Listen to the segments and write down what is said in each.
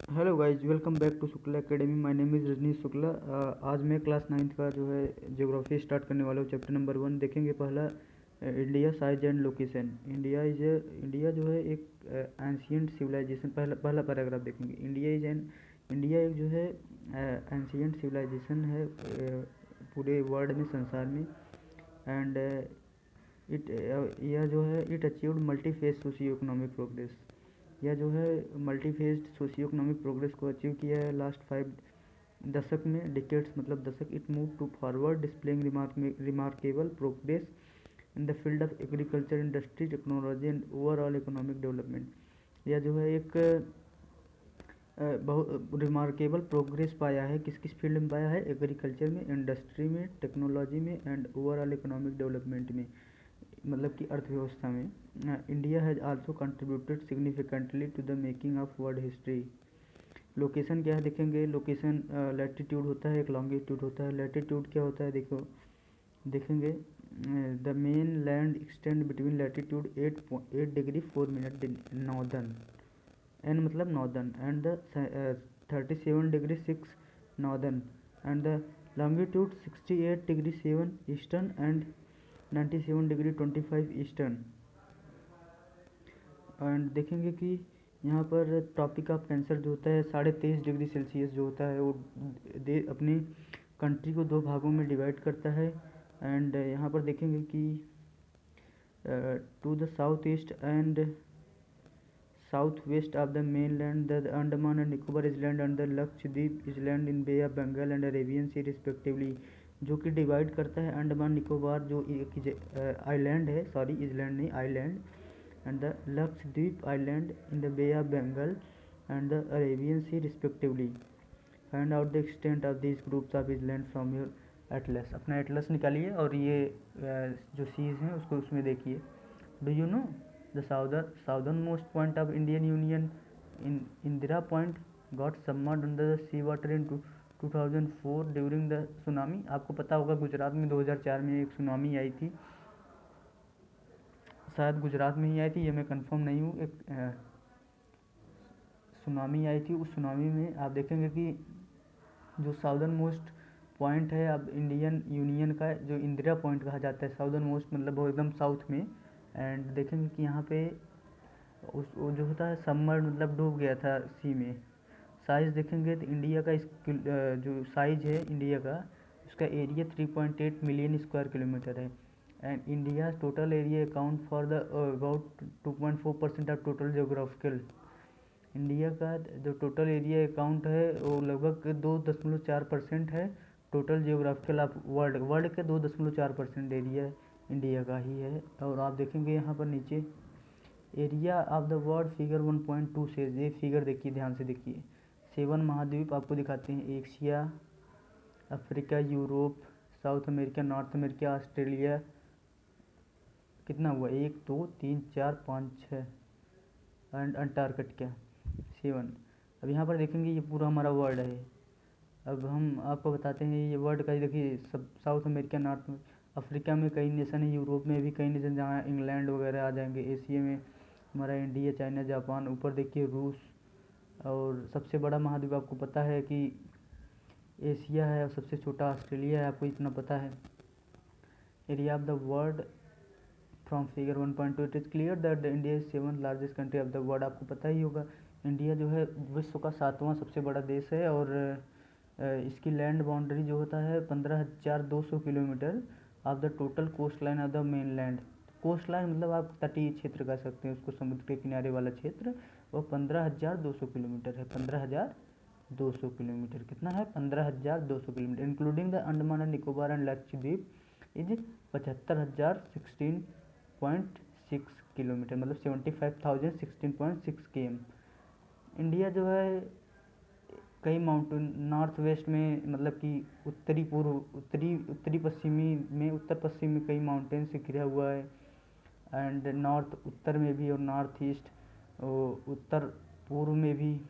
Hello guys, welcome back to Shukla academy. My name is Rajneesh Shukla. आज मैं class 9th का जो है ज्योग्राफी स्टार्ट करने वाला हूँ। चैप्टर नंबर 1 देखेंगे। पहला India size and location. India जो है एक एंशियंट सिविलाइजेशन। पहला पहला पैराग्राफ देखेंगे। इंडिया एक जो है एंशियंट सिविलाइजेशन है पूरे वर्ल्ड में, संसार में। एंड इट यह जो है it achieved multi phase socio economic progress. यह जो है multi phased socio economic progress को अचीव किया है लास्ट 5 दशक में। डिकेड्स मतलब दशक। It move to forward displaying remarkable progress in the field of agriculture, industry, technology and overall economic development. यह जो है एक बहुत रिमार्केबल प्रोग्रेस पाया है। किस किस फील्ड में पाया है? एग्रीकल्चर में, इंडस्ट्री में, टेक्नोलॉजी में एंड ओवरऑल इकोनॉमिक डेवलपमेंट में, मतलब कि अर्थव्यवस्था में। India has also contributed significantly to the making of world history. Location क्या है देखेंगे। लोकेशन लैटिट्यूड होता है, एक लॉन्गिट्यूड होता है। लैटिट्यूड क्या होता है देखो देखेंगे। The main land extend between latitude 8 degree 4 minute northern, N मतलब northern, and the 37 degree 6 northern, and the longitude 68 degree 7 eastern and 97 degree 25 eastern. And देखेंगे कि यहाँ पर ट्रॉपिक ऑफ कैंसर जो होता है 23.5 डिग्री सेल्सियस जो होता है वो अपनी कंट्री को 2 भागों में डिवाइड करता है। एंड यहाँ पर देखेंगे कि to the south east and south west of the main land the Andaman and Nicobar island and the Lakshadweep island in bay of Bengal and Arabian sea respectively, जो कि डिवाइड करता है अंडमान निकोबार जो एक आइलैंड है, सॉरी इसलैंड नहीं, island, and the Lakshadweep Island in the Bay of Bengal and the Arabian Sea respectively. Find out the extent of these groups of islands from your atlas. अपना atlas निकालिए और ये जो seas हैं उसको उसमें देखिए। Do you know the southern most point of Indian union in Indira point got submerged under the sea water in 2004 during the tsunami. आपको पता होगा गुजरात में 2004 में एक सुनामी आई थी, शायद गुजरात में ही आई थी, ये मैं कंफर्म नहीं हूँ। एक सुनामी आई थी। उस सुनामी में आप देखेंगे कि जो साउदर्न मोस्ट पॉइंट है अब इंडियन यूनियन का, जो इंदिरा पॉइंट कहा जाता है, साउदर्न मोस्ट मतलब वो एकदम साउथ में। एंड देखेंगे कि यहाँ पे उस वो जो होता है सबमर्ज मतलब डूब गया था सी में। साइज़ देखेंगे तो इंडिया का जो साइज़ है इंडिया का, उसका एरिया 3.8 मिलियन स्क्वायर किलोमीटर है। And India total area account for the about 2.4% of total geographical. India का जो टोटल एरिया अकाउंट है वो लगभग 2.4% है टोटल जियोग्राफिकल ऑफ वर्ल्ड के 2.4% एरिया इंडिया का ही है। और आप देखेंगे यहाँ पर नीचे area of the world figure 1.2 से, ये फिगर देखिए, ध्यान से देखिए। 7 महाद्वीप आपको दिखाते हैं, Asia, Africa, Europe, south America, north America, Australia. कितना हुआ? 1 2 3 4 5 6 एंड अंटार्कटिका 7। अब यहाँ पर देखेंगे ये पूरा हमारा वर्ल्ड है। अब हम आपको बताते हैं ये वर्ल्ड का, देखिए सब साउथ अमेरिका, नॉर्थ अफ्रीका में कई नेशन है, यूरोप में भी कई नेशन जहाँ इंग्लैंड वगैरह आ जाएंगे, एशिया में हमारा इंडिया, चाइना, जापान, ऊपर देखिए रूस। और सबसे बड़ा महाद्वीप आपको पता है कि एशिया है और सबसे छोटा ऑस्ट्रेलिया है, आपको इतना पता है। Area of the world from figure 1.2 it is clear that India is 7th largest country of the world. आपको पता ही होगा इंडिया जो है विश्व का 7वां सबसे बड़ा देश है। और इसकी लैंड बाउंड्री जो होता है 15,200 kilometre of the total coast line of the main land. Coast line मतलब आप तटीय क्षेत्र कह सकते हैं उसको, समुद्र के किनारे वाला क्षेत्र, वो 15,200 किलोमीटर है। 15,200 किलोमीटर कितना है? 15,200 kilometre, including the Andaman and Nicobar and Lakshadweep is 75,016.6 kilometre, मतलब 75,016.6 km। इंडिया जो है कई माउंटेन नॉर्थ वेस्ट में, मतलब कि उत्तरी पूर्व, उत्तरी पश्चिमी में, उत्तर पश्चिम में कई माउंटेन से घिरा हुआ है। एंड नॉर्थ उत्तर में भी और नॉर्थ ईस्ट उत्तर पूर्व में भी।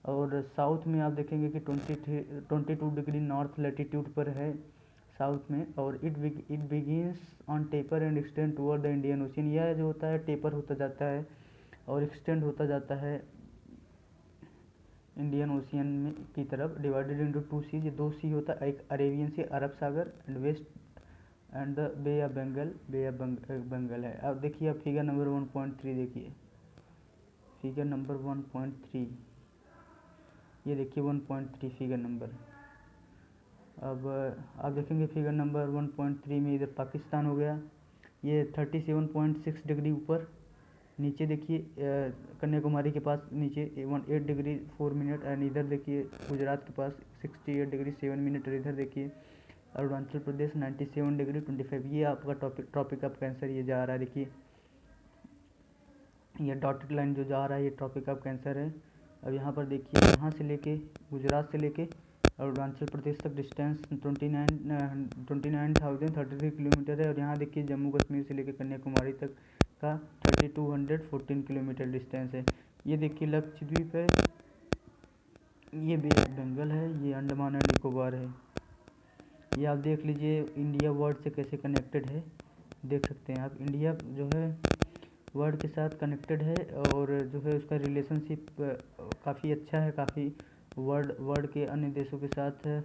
और साउथ में आप देखेंगे कि 22 डिग्री नॉर्थ लैटिट्यूड पर है साउथ में। और it begins on taper and extend toward the Indian ocean. यह जो होता है टेपर होता जाता है और एक्सटेंड होता जाता है इंडियन ओशियन में की तरफ, डिवाइडेड इनटू 2 सीज। ये 2 सी होता है, एक अरेबियन सी अरब सागर and west and the bay of Bengal, bay of Bengal है। अब देखिए अब फिगर नंबर 1.3 देखिए, फिगर नंबर 1.3, ये देखिए 1.3 फिगर नंबर। अब आप देखेंगे फिगर नंबर 1.3 में इधर पाकिस्तान हो गया, ये 37.6 डिग्री ऊपर। नीचे देखिए कन्याकुमारी के पास नीचे 8 डिग्री 4 मिनट, एंड इधर देखिए गुजरात के पास 68 डिग्री 7 मिनट, और इधर देखिए अरुणाचल प्रदेश 97 डिग्री 25। ये आपका ट्रॉपिक ऑफ कैंसर ये जा रहा है। देखिए ये डॉटेड लाइन जो जा रहा है ये ट्रॉपिक ऑफ कैंसर है। अब यहाँ पर देखिए यहाँ से लेके गुजरात से लेके अरुणाचल प्रदेश तक डिस्टेंस 29,033 किलोमीटर है। और यहाँ देखिए जम्मू कश्मीर से लेकर कन्याकुमारी तक का 3214 किलोमीटर डिस्टेंस है। ये देखिए लक्षद्वीप है, ये बे ऑफ बंगाल है, ये अंडमान एंड निकोबार है। ये आप देख लीजिए इंडिया वर्ल्ड से कैसे कनेक्टेड है, देख सकते हैं आप। इंडिया जो है वर्ल्ड के साथ कनेक्टेड है, और जो है उसका रिलेशनशिप काफ़ी अच्छा है, काफ़ी वर्ल्ड के अन्य देशों के साथ है।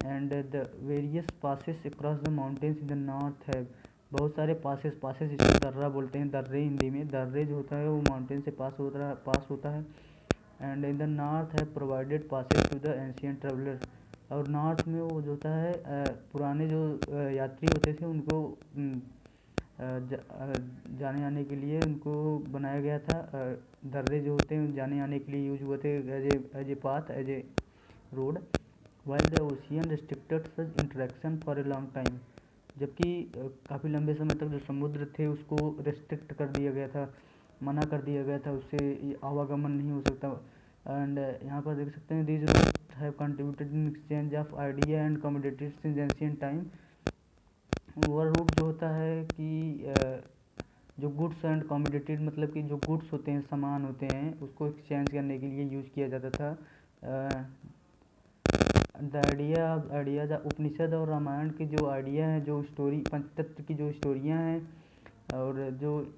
And the various passes across the mountains in the north है। बहुत सारे पासेस इसको दर्रा बोलते हैं, दर्रे हिंदी में। दर्रे जो होता है वो माउंटेन से पास होता है। एंड इन द नॉर्थ है provided passes to the ancient traveller. और नॉर्थ में वो जो होता है पुराने जो यात्री होते थे उनको जाने आने के लिए उनको बनाया गया था। दर्रे जो होते हैं जाने आने के लिए यूज हुए थे as a path, as a road. While the ocean restricted such interaction for a long time. जबकि काफ़ी लंबे समय तक जो समुद्र थे उसको रेस्ट्रिक्ट कर दिया गया था, मना कर दिया गया था, उससे आवागमन नहीं हो सकता। एंड यहाँ पर देख सकते हैं these route have contributed in exchange of idea and commodities since ancient time. Over route जो होता है कि जो गुड्स एंड कमोडिटीज मतलब कि जो गुड्स होते हैं, सामान होते हैं, उसको एक्सचेंज करने के लिए यूज़ किया जाता था। द आइडिया उपनिषद और रामायण के जो आइडिया है, जो स्टोरी पंचतत्व की जो स्टोरियाँ हैं, और जो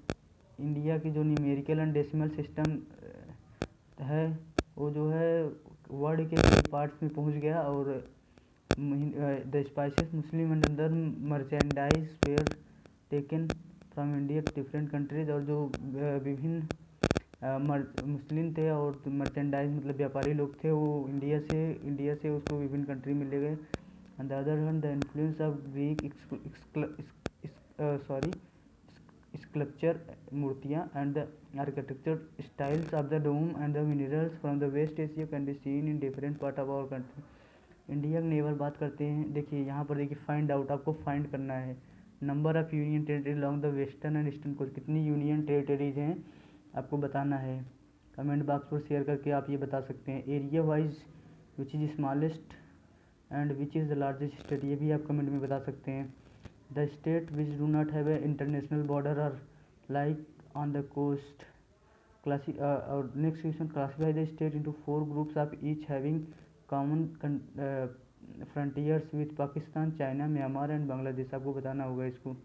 इंडिया की जो न्यूमेरिकल एंड डेसिमल सिस्टम है वो जो है वर्ल्ड के कई पार्ट्स में पहुंच गया। और the spices muslin and other merchandise were taken from India to different countries. और जो विभिन्न मुस्लिम थे और मर्चेंडाइज मतलब व्यापारी लोग थे वो इंडिया से उसको विभिन्न कंट्री में ले गए। On the other hand the influence of Greek sculpture मूर्तियाँ and the architecture styles of the dome and the minerals from the West Asia can be seen in different part of our country. India की neighbour बात करते हैं। देखिए यहाँ पर देखिए find out, आपको फाइंड करना है number of union territory along the western and eastern coast. कितनी यूनियन टेरिटरीज हैं आपको बताना है। कमेंट बॉक्स पर शेयर करके आप ये बता सकते हैं। Area wise which is smallest and which is the largest state, ये भी आप कमेंट में बता सकते हैं। The state which do not have a international border are like on the coast. और next question, classify the state into 4 groups of each having common frontiers with Pakistan, China, Myanmar and Bangladesh. आपको बताना होगा इसको।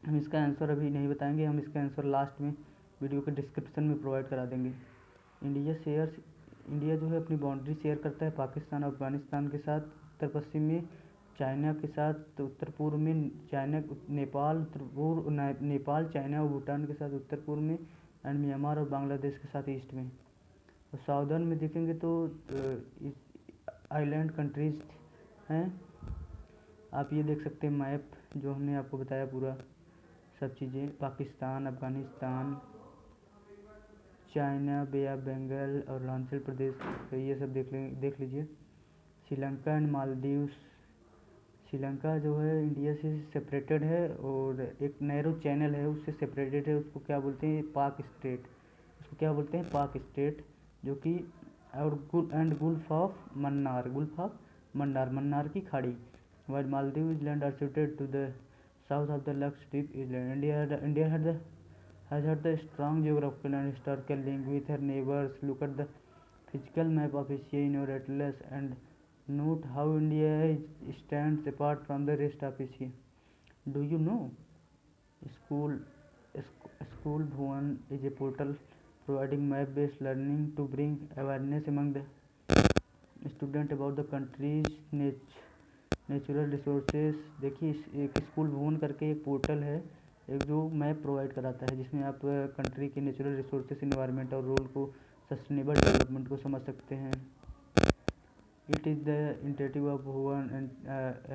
हम इसका आंसर अभी नहीं बताएंगे, हम इसका आंसर लास्ट में वीडियो के डिस्क्रिप्शन में प्रोवाइड करा देंगे। इंडिया जो है अपनी बाउंड्री शेयर करता है पाकिस्तान और अफगानिस्तान के साथ उत्तर पश्चिम में, चाइना के साथ उत्तर पूर्व में, चाइना नेपाल नेपाल चाइना और भूटान के साथ उत्तर पूर्व में, एंड म्यांमार और बांग्लादेश के साथ ईस्ट में। और साउदर्न में देखेंगे तो आइलैंड कंट्रीज हैं। आप ये देख सकते हैं मैप जो हमने आपको बताया पूरा सब चीज़ें, Pakistan, Afghanistan, China, bay of Bengal और अरुणाचल प्रदेश, तो ये सब देख लीजिए। श्रीलंका एंड मालदीव्स। श्रीलंका जो है इंडिया से सेपरेटेड है और एक नैरो चैनल है उससे सेपरेटेड है, उसको क्या बोलते हैं, पाक स्टेट। उसको क्या बोलते हैं, पाक स्टेट, जो कि और गुल्फ ऑफ मन्नार, मन्नार की खाड़ी। While Maldives island are situated to the south of the Lakshadweep island. India has had the strong geographical and historical link with her neighbors. Look at the physical map of Asia in your atlas and note how India stands apart from the rest of Asia. Do you know? School Bhuvan is a portal providing map based learning to bring awareness among the student about the countries natural resources. देखिए एक school भुवन करके एक portal है, एक जो map provide कराता है, जिसमें आप कंट्री के नेचुरल रिसोर्सेज, इन्वायरमेंट और रोल को, सस्टेनेबल डेवलपमेंट को समझ सकते हैं। It is the initiative of Bhuvan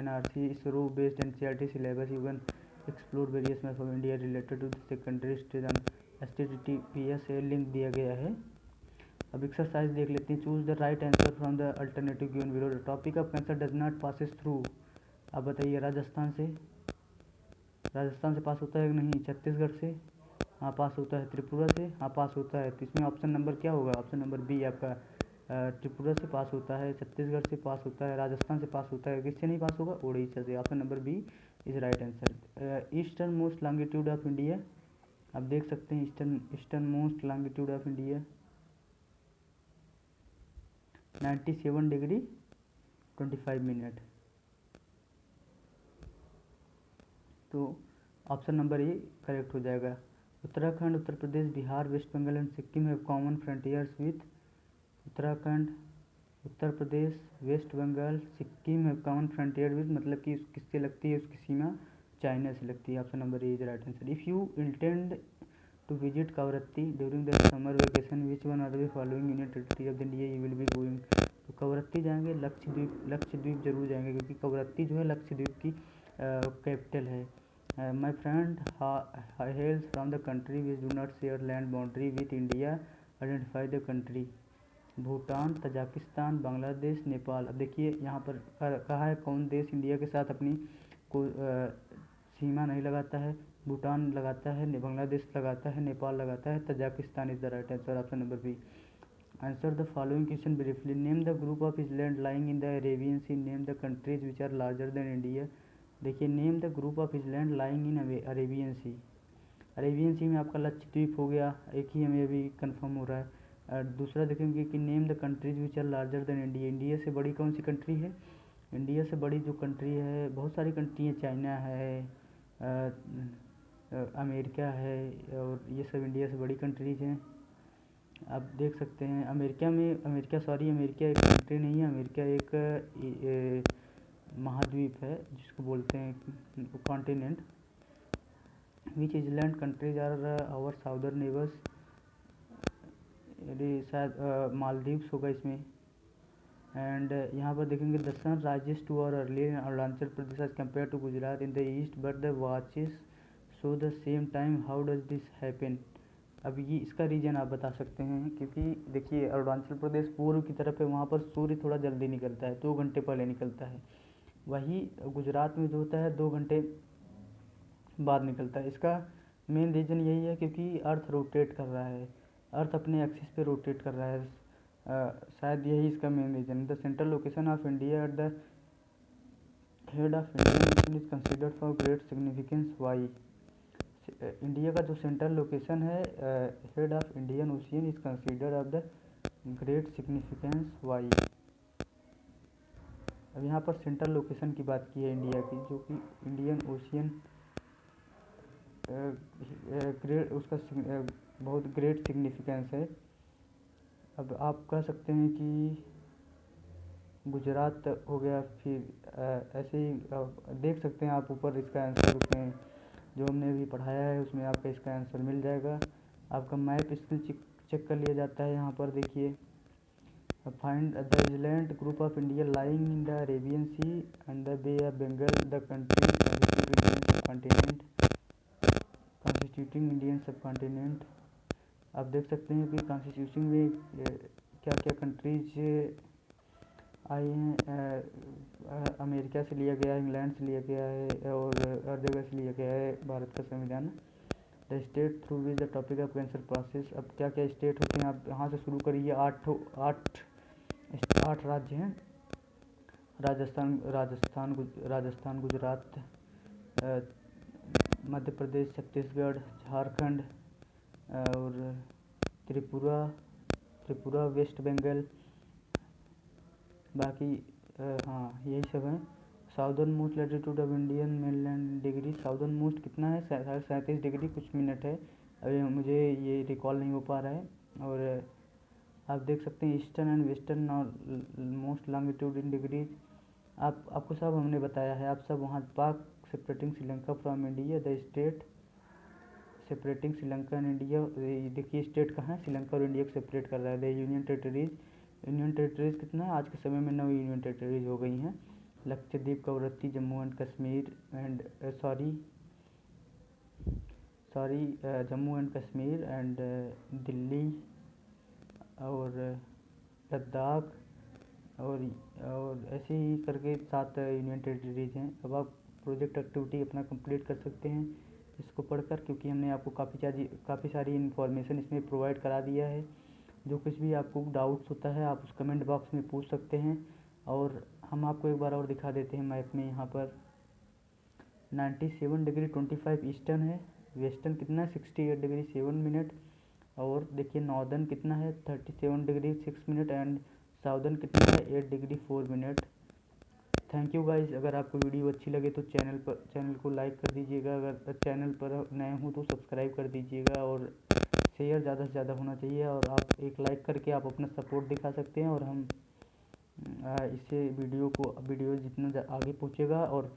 NRC ISRO based NCERT syllabus. You can explore various map of India related to the secondary stage on HTTPS link दिया गया है। अब एक्सरसाइज देख लेते हैं। Choose the right answer from the alternative given below. The tropic of Cancer does not passes through. आप बताइए, राजस्थान से पास होता है कि नहीं? छत्तीसगढ़ से हाँ पास होता है। त्रिपुरा से हाँ पास होता है। तो इसमें ऑप्शन नंबर क्या होगा? ऑप्शन नंबर बी आपका। त्रिपुरा से पास होता है, छत्तीसगढ़ से पास होता है, राजस्थान से पास होता है। किससे नहीं पास होगा? उड़ीसा से। Option number B is right answer. Eastern most longitude of India. आप देख सकते हैं eastern most longitude of India 97 degree 25 minute. तो ऑप्शन नंबर ए करेक्ट हो जाएगा। Uttarakhand, Uttar Pradesh, Bihar, West Bengal and Sikkim have common frontiers with. Uttarakhand, Uttar Pradesh, West Bengal, Sikkim have common frontier with, मतलब कि किससे लगती है उसकी सीमा? चाइना से लगती है। Option number A is right answer. If you intend to visit Kavaratti during the summer vacation which one are the following union territory of India you will be going. तो कावरत्ती जाएंगे, लक्षद्वीप जरूर जाएंगे, क्योंकि कावरत्ती जो है लक्षद्वीप की कैपिटल है। My friend हेल्स from the country which do not share land boundary with India, identify the country. Bhutan, Tajikistan, Bangladesh, Nepal. अब देखिए यहाँ पर कहा है कौन देश इंडिया के साथ अपनी को सीमा नहीं लगाता है? भूटान लगाता है, बांग्लादेश लगाता है, नेपाल लगाता है, Tajikistan is the right answer. Option number B. Answer the following question briefly. Name the group of island lying in the Arabian Sea. Name the countries which are larger than India. देखिए name the group of island lying in Arabian Sea. Arabian Sea में आपका लक्षद्वीप हो गया, एक ही हमें अभी confirm हो रहा है। दूसरा देखेंगे कि name the countries which are larger than India. India से बड़ी कौन सी कंट्री है? इंडिया से बड़ी जो कंट्री है, बहुत सारी कंट्री है, चाइना है, अमेरिका है, और ये सब इंडिया से बड़ी कंट्रीज हैं। आप देख सकते हैं अमेरिका एक कंट्री नहीं है, अमेरिका एक महाद्वीप है जिसको बोलते हैं continent. Which island countries are our southern neighbours. शायद मालदीव्स होगा इसमें। एंड यहाँ पर देखेंगे the sun rises two hours early in Arunachal Pradesh as compare to Gujarat in the east but the watches show the same time, how does this happen. अब ये इसका reason आप बता सकते हैं, क्योंकि देखिए अरुणाचल प्रदेश पूर्व की तरफ है, वहाँ पर सूर्य थोड़ा जल्दी निकलता है, 2 घंटे पहले निकलता है। वही गुजरात में जो होता है 2 घंटे बाद निकलता है। इसका मेन रीज़न यही है क्योंकि अर्थ रोटेट कर रहा है, अर्थ अपने एक्सिस पे रोटेट कर रहा है। शायद यही इसका main reason. The central location of India at the head of Indian ocean is considered for great significance why. India का जो सेंट्रल लोकेशन है head of Indian ocean is considered of the great significance why. अब यहाँ पर central location की बात की है इंडिया की, जो कि इंडियन ओशियन ग्रेट, उसका बहुत ग्रेट सिग्निफिकेंस है। अब आप कह सकते हैं कि गुजरात हो गया, फिर ऐसे ही देख सकते हैं आप ऊपर इसका आंसर उसमें जो हमने अभी पढ़ाया है उसमें आपका इसका आंसर मिल जाएगा। आपका मैप स्किल चेक कर लिया जाता है। यहाँ पर देखिए find the island group of India lying in the Arabian sea and the bay of Bengal, the constituting Indian subcontinent. आप देख सकते हैं कि कॉन्स्टिट्यूशन में क्या क्या कंट्रीज आई हैं। अमेरिका से लिया गया है, इंग्लैंड से लिया गया है और हर जगह से लिया गया है भारत का संविधान। The state through which the tropic of cancer process. अब क्या क्या स्टेट होते हैं, आप यहाँ से शुरू करिए। 8 राज्य हैं। राजस्थान, गुजरात, मध्य प्रदेश, छत्तीसगढ़, झारखंड और त्रिपुरा, वेस्ट बंगाल, बाकी हाँ यही सब हैं। Southern most latitude of Indian mainland degree. Southern most कितना है? 37 डिग्री कुछ मिनट है, अभी मुझे ये रिकॉल नहीं हो पा रहा है। और आप देख सकते हैं ईस्टर्न एंड वेस्टर्न और मोस्ट लॉन्गिट्यूड इन डिग्रीज। आपको सब हमने बताया है। आप सब वहाँ पाक separating Sri Lanka from India, the state separating Sri Lanka and India. देखिए स्टेट कहाँ है, श्रीलंका और इंडिया को सेपरेट कर रहा है। द यूनियन टेरिटरीज कितना है, आज के समय में 9 यूनियन टेरिटरीज हो गई हैं। Lakshadweep, Kavaratti, Jammu and Kashmir and Jammu and Kashmir and Delhi और लद्दाख और ऐसे ही करके 7 यूनियन टेरिटरीज हैं। अब आप प्रोजेक्ट एक्टिविटी अपना कंप्लीट कर सकते हैं इसको पढ़कर, क्योंकि हमने आपको काफ़ी सारी इन्फॉर्मेशन इसमें प्रोवाइड करा दिया है। जो कुछ भी आपको डाउट्स होता है आप उस कमेंट बॉक्स में पूछ सकते हैं। और हम आपको एक बार और दिखा देते हैं मैप में। यहाँ पर 97 डिग्री 25 ईस्टर्न है, वेस्टर्न कितना है 68 डिग्री 7 मिनट, और देखिए नॉर्दर्न कितना है 37 डिग्री 6 मिनट एंड साउदर्न कितना है 8 degree 4 minute. Thank you guys. अगर आपको वीडियो अच्छी लगे तो चैनल को लाइक कर दीजिएगा। अगर चैनल पर नए हो तो सब्सक्राइब कर दीजिएगा और शेयर ज़्यादा से ज़्यादा होना चाहिए। और आप एक लाइक करके आप अपना सपोर्ट दिखा सकते हैं और हम इससे वीडियो जितना आगे पहुँचेगा। और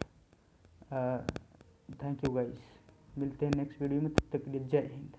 थैंक यू गाइस। मिलते हैं नेक्स्ट वीडियो में, तब तक के लिए जय हिंद।